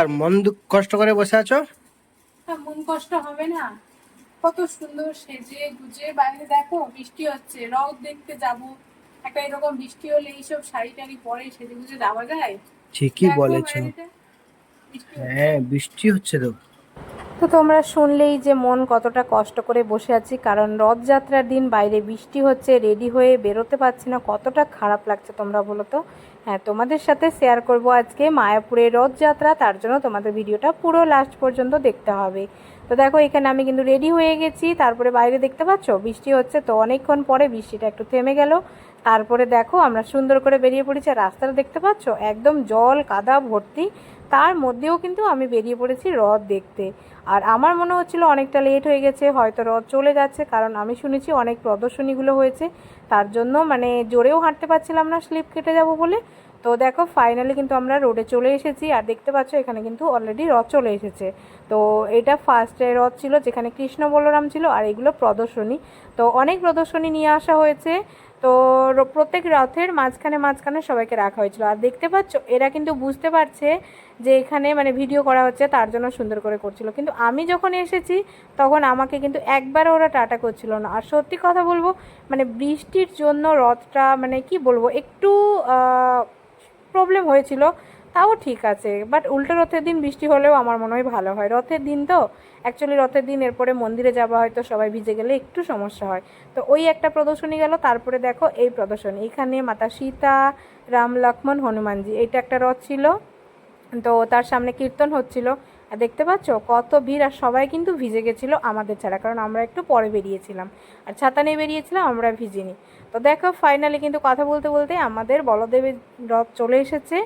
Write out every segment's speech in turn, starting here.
আর মন কষ্ট করে বসে আছো? মন কষ্ট হবে না? কত সুন্দর সেজে গুজে বাইরে দেখো বৃষ্টি হচ্ছে, রথ দেখতে যাব। একটা এরকম বৃষ্টি হলে এইসব শাড়ি টাড়ি পরে সেজে গুজে যাওয়া যায়? ঠিকই দেখো বলেছো। বাইরেটা বৃষ্টি হচ্ছে। হ্যাঁ, বৃষ্টি হচ্ছে তো। তো তোমরা শুনলেই যে মন কতটা কষ্ট করে বসে আছি, কারণ রথযাত্রার দিন বাইরে বৃষ্টি হচ্ছে, রেডি হয়ে বেরোতে পারছি না, কতটা খারাপ লাগছে তোমরা বলো তো। হ্যাঁ, তোমাদের সাথে শেয়ার করব আজকে মায়াপুরের রথযাত্রা, তার জন্য তোমাদের ভিডিওটা পুরো লাস্ট পর্যন্ত দেখতে হবে। তো দেখো এখানে আমি কিন্তু রেডি হয়ে গেছি, তারপরে বাইরে দেখতে পাচ্ছ বৃষ্টি হচ্ছে, তো অনেকক্ষণ পরে বৃষ্টিটা একটু থেমে গেল। তারপরে দেখো আমরা সুন্দর করে বেরিয়ে পড়েছি, আর রাস্তাটা দেখতে পাচ্ছ একদম জল কাদা ভর্তি। তার মধ্যেও কিন্তু আমি বেরিয়ে পড়েছি রথ দেখতে। আর আমার মনে হচ্ছিল অনেকটা লেট হয়ে গেছে, হয়তো রথ চলে যাচ্ছে, কারণ আমি শুনেছি অনেক প্রদর্শনীগুলো হয়েছে, তার জন্য মানে জোরেও হাঁটতে পারছিলাম না, স্লিপ কেটে যাব বলে। তো দেখো ফাইনালি কিন্তু আমরা রোডে চলে এসেছি, আর দেখতে পাচ্ছ এখানে কিন্তু অলরেডি রথ চলে এসেছে। তো এটা ফার্স্টে রথ ছিল যেখানে কৃষ্ণ বলরাম ছিল, আর এগুলো প্রদর্শনী। তো অনেক প্রদর্শনী নিয়ে আসা হয়েছে। তো প্রত্যেক রথের মাঝখানে মাঝখানে সবাইকে রাখা হয়েছিল, আর দেখতে পাচ্ছ এরা কিন্তু বুঝতে পারছে যে এখানে মানে ভিডিও করা হচ্ছে, তার জন্য সুন্দর করে করছিল। কিন্তু আমি যখন এসেছি তখন আমাকে কিন্তু একবারও ওরা টাটা করছিল না। আর সত্যি কথা বলবো, মানে বৃষ্টির জন্য রথটা মানে কি বলবো একটু প্রবলেম হয়েছিল। তাও ঠিক আছে, বাট উল্টো রথের দিন বৃষ্টি হলেও আমার মনে হয় ভালো হয়। রথের দিন তো অ্যাকচুয়ালি রথের দিন এরপরে মন্দিরে যাওয়া হয়তো সবাই ভিজে গেলে একটু সমস্যা হয়। তো ওই একটা প্রদর্শনী গেল, তারপরে দেখো এই প্রদর্শনী, এখানে মাতা সীতা, রাম লক্ষ্মণ হনুমানজি, এইটা একটা রথ ছিল। তো তার সামনে কীর্তন হচ্ছিল। আর দেখতে পাচ্ছ কত ভিড়, আর সবাই কিন্তু ভিজে গেছিলো আমাদের ছাড়া, কারণ আমরা একটু পরে বেরিয়েছিলাম, আর ছাতা নিয়ে বেরিয়েছিলাম, আমরা ভিজিনি। তো দেখো ফাইনালি কিন্তু কথা বলতে বলতে আমাদের বলদেবের রথ চলে এসেছে।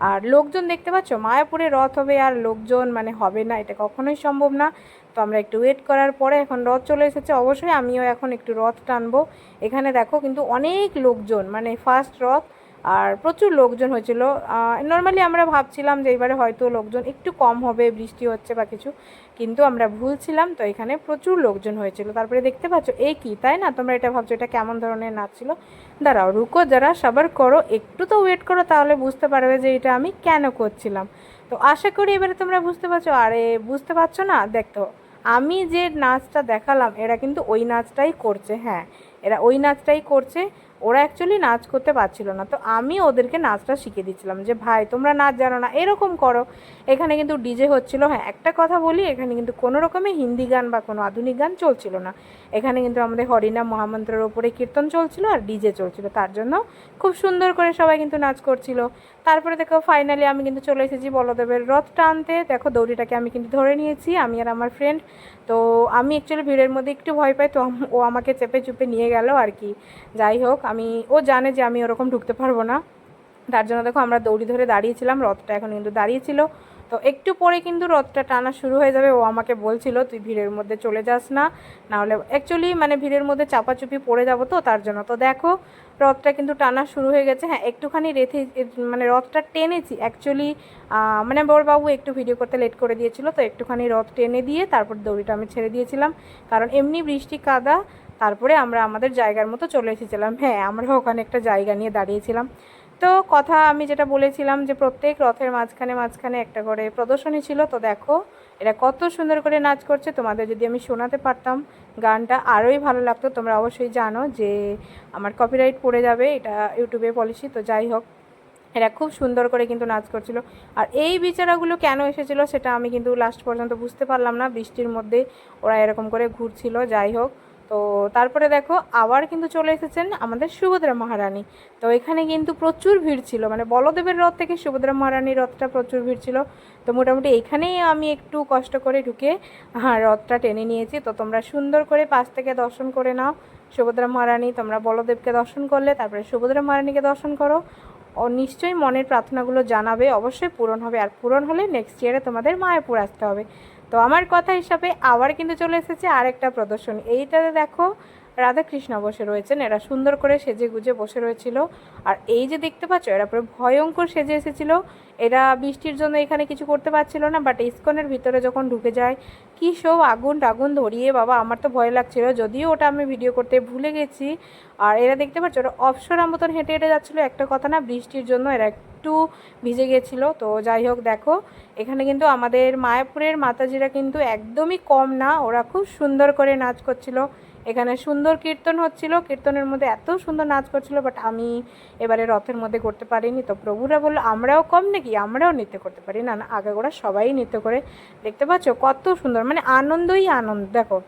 আর লোকজন দেখতে পাচ্ছ, মায়াপুরে রথ হবে আর লোকজন মানে হবে না, এটা কখনোই সম্ভব না। তো আমরা একটু ওয়েট করার পরে এখন রথ চলে এসেছে, অবশ্যই আমিও এখন একটু রথ টানবো। এখানে দেখো কিন্তু অনেক লোকজন, মানে ফার্স্ট রথ, আর প্রচুর লোকজন হয়েছিল। নর্মালি আমরা ভাবছিলাম যে এবারে হয়তো লোকজন একটু কম হবে, বৃষ্টি হচ্ছে বা কিছু, কিন্তু আমরা ভুল ছিলাম। তো এখানে প্রচুর লোকজন হয়েছিল। তারপরে দেখতে পাচ্ছ এই কি, তাই না? তোমরা এটা ভাবছো এটা কেমন ধরনের নাচ ছিল। দাঁড়াও, রুকো যারা, সবার করো, একটু তো ওয়েট করো, তাহলে বুঝতে পারবে যে এটা আমি কেন করছিলাম। তো আশা করি এবারে তোমরা বুঝতে পারছো। আরে বুঝতে পারছো না? দেখো আমি যে নাচটা দেখালাম এরা কিন্তু ওই নাচটাই করছে। হ্যাঁ, এরা ওই নাচটাই করছে। ওরা অ্যাকচুয়ালি নাচ করতে পারছিল না, তো আমি ওদেরকে নাচটা শিখিয়ে দিচ্ছিলাম যে ভাই তোমরা নাচ জানো না, এরকম করো। এখানে কিন্তু ডিজে হচ্ছিল। হ্যাঁ, একটা কথা বলি, এখানে কিন্তু কোনো রকমে হিন্দি গান বা কোনো আধুনিক গান চলছিল না। এখানে কিন্তু আমাদের হরিনাম মহামন্ত্রের ওপরে কীর্তন চলছিল আর ডিজে চলছিল, তার জন্য খুব সুন্দর করে সবাই কিন্তু নাচ করছিল। তারপরে দেখো ফাইনালি আমি কিন্তু চলে এসেছি বলদেবের রথ টানতে। দেখো দড়িটাকে আমি কিন্তু ধরে নিয়েছি, আমি আর আমার ফ্রেন্ড। তো আমি অ্যাকচুয়ালি ভিড়ের মধ্যে একটু ভয় পাই, তো ও আমাকে চেপে চুপে নিয়ে গেল আর কি। যাই হোক, ও জানে যে আমি ওরকম ঢুকতে পারবো না, তার জন্য দেখো আমরা দড়ি ধরে দাঁড়িয়েছিলাম, রথটা এখন কিন্তু দাঁড়িয়েছিল। তো একটু পরে কিন্তু রথটা টানা শুরু হয়ে যাবে। ও আমাকে বলছিল তুই ভিড়ের মধ্যে চলে যাস না, নাহলে অ্যাকচুয়ালি মানে ভিড়ের মধ্যে চাপাচুপি পড়ে যাবো, তো তার জন্য। তো দেখো রথটা কিন্তু টানা শুরু হয়ে গেছে। হ্যাঁ, একটুখানি রেথে মানে রথটা টেনেছি অ্যাকচুয়ালি। মানে বড়বাবু একটু ভিডিও করতে লেট করে দিয়েছিল, তো একটুখানি রথ টেনে দিয়ে তারপর দড়িটা আমি ছেড়ে দিয়েছিলাম, কারণ এমনি বৃষ্টি কাদা। তারপরে আমরা আমাদের জায়গার মতো চলে এসেছিলাম। হ্যাঁ, আমরা ওখানে একটা জায়গা নিয়ে দাঁড়িয়েছিলাম। তো কথা আমি যেটা বলেছিলাম যে প্রত্যেক রথের মাঝখানে মাঝখানে একটা করে প্রদর্শনী ছিল। তো দেখো এরা কত সুন্দর করে নাচ করছে, তোমাদের যদি আমি শোনাতে পারতাম গানটা আরোই ভালো লাগতো। তোমরা অবশ্যই জানো যে আমার কপিরাইট পড়ে যাবে, এটা ইউটিউবে পলিসি। তো যাই হোক, এরা খুব সুন্দর করে কিন্তু নাচ করছিল। আর এই বিচারাগুলো কেন এসেছিলো সেটা আমি কিন্তু লাস্ট পর্যন্ত বুঝতে পারলাম না, বৃষ্টির মধ্যে ওরা এরকম করে ঘুরছিল। যাই হোক, তো তারপরে দেখো আবার কিন্তু চলে এসেছেন আমাদের সুভদ্রা মহারানী। তো এখানে কিন্তু প্রচুর ভিড় ছিল, মানে বলদেবের রথ থেকে সুভদ্রা মহারানীর রথটা প্রচুর ভিড় ছিল। তো মোটামুটি এখানেই আমি একটু কষ্ট করে ঢুকে হ্যাঁ রথটা টেনে নিয়েছি। তো তোমরা সুন্দর করে পাশ থেকে দর্শন করে নাও সুভদ্রা মহারানী। তোমরা বলদেবকে দর্শন করলে তারপরে সুভদ্রা মহারানীকে দর্শন করো, ও নিশ্চয়ই মনের প্রার্থনাগুলো জানাবে, অবশ্যই পূরণ হবে। আর পূরণ হলে নেক্সট ইয়ারে তোমাদের মায়াপুর আসতে হবে। তো আমার কথা হিসাবে আবার কিন্তু চলে এসেছে আরেকটা প্রদর্শনী। এইটাতে দেখো রাধাকৃষ্ণ বসে রয়েছেন। এরা সুন্দর করে সেজে গুজে বসে রয়েছিল। আর এই যে দেখতে পাচ্ছ, এরা পুরো ভয়ঙ্কর সেজে এসেছিল। এরা বৃষ্টির জন্য এখানে কিছু করতে পারছিল না, বাট ইস্কনের ভিতরে যখন ঢুকে যায় কী সব আগুন টাগুন ধরিয়ে, বাবা আমার তো ভয় লাগছিল, যদিও ওটা আমি ভিডিও করতে ভুলে গেছি। আর এরা দেখতে পাচ্ছ, ওরা অপসরার মতন হেঁটে হেঁটে যাচ্ছিলো। একটা কথা না, বৃষ্টির জন্য এরা একটু ভিজে গেছিলো। তো যাই হোক, দেখো এখানে কিন্তু আমাদের মায়াপুরের মাতাজিরা কিন্তু একদমই কম না, ওরা খুব সুন্দর করে নাচ করছিল। এখানে সুন্দর কীর্তন হচ্ছিল, কীর্তনের মধ্যে এত সুন্দর নাচ করছিল, বাট আমি এবারে রথের মধ্যে করতে পারিনি। তো প্রভুরা বললো আমরাও কম নাকি, আমরাও নৃত্য করতে পারি না? না, আগাগোড়া সবাই নৃত্য করে। দেখতে পাচ্ছ কত সুন্দর, মানে আনন্দই আনন্দ। দেখো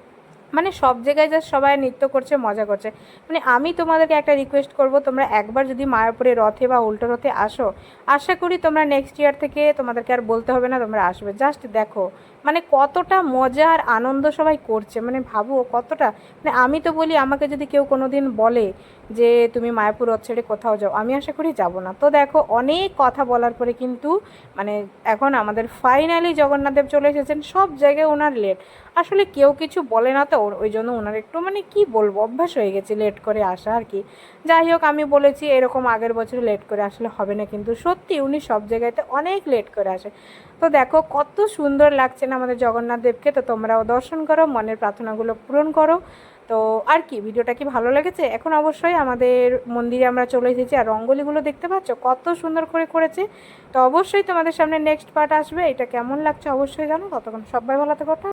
মানে সব জায়গায় যা সবাই নৃত্য করছে, মজা করছে। মানে আমি তোমাদেরকে একটা রিকোয়েস্ট করব, তোমরা একবার যদি মায়াপুরে রথে বা উল্টো রথে আসো, আশা করি তোমরা নেক্সট ইয়ার থেকে তোমাদেরকে আর বলতে হবে না, তোমরা আসবে। জাস্ট দেখো মানে কতটা মজা আর আনন্দ সবাই করছে, মানে ভাবো কতটা। মানে আমি তো বলি, আমাকে যদি কেউ কোনো দিন বলে যে তুমি মায়াপুর রথ ছেড়ে কোথাও যাও, আমি আশা করি যাব না। তো দেখো অনেক কথা বলার পরে কিন্তু মানে এখন আমাদের ফাইনালি জগন্নাথদেব চলে এসেছেন। সব জায়গায় ওনার লেট, আসলে কেউ কিছু বলে না তো ওই জন্য ওনার একটু মানে কি বলবো, অভ্যাস হয়ে গেছে লেট করে আসা আর কি। যাই হোক, আমি বলেছি এরকম আগের বছর লেট করে আসলে হবে না, কিন্তু সত্যি উনি সব জায়গাতে অনেক লেট করে আসে। তো দেখো কত সুন্দর লাগছে না আমাদের জগন্নাথ দেবকে। তো তোমরাও দর্শন করো, মনের প্রার্থনাগুলো পূরণ করো। তো আর কি, ভিডিওটা কি ভালো লেগেছে? এখন অবশ্যই আমাদের মন্দিরে আমরা চলে এসেছি, আর রঙ্গোলিগুলো দেখতে পাচ্ছ কত সুন্দর করে করেছে। তো অবশ্যই তোমাদের সামনে নেক্সট পার্ট আসবে, এটা কেমন লাগছে অবশ্যই জানো। ততক্ষণ সবাই ভালো থেকো।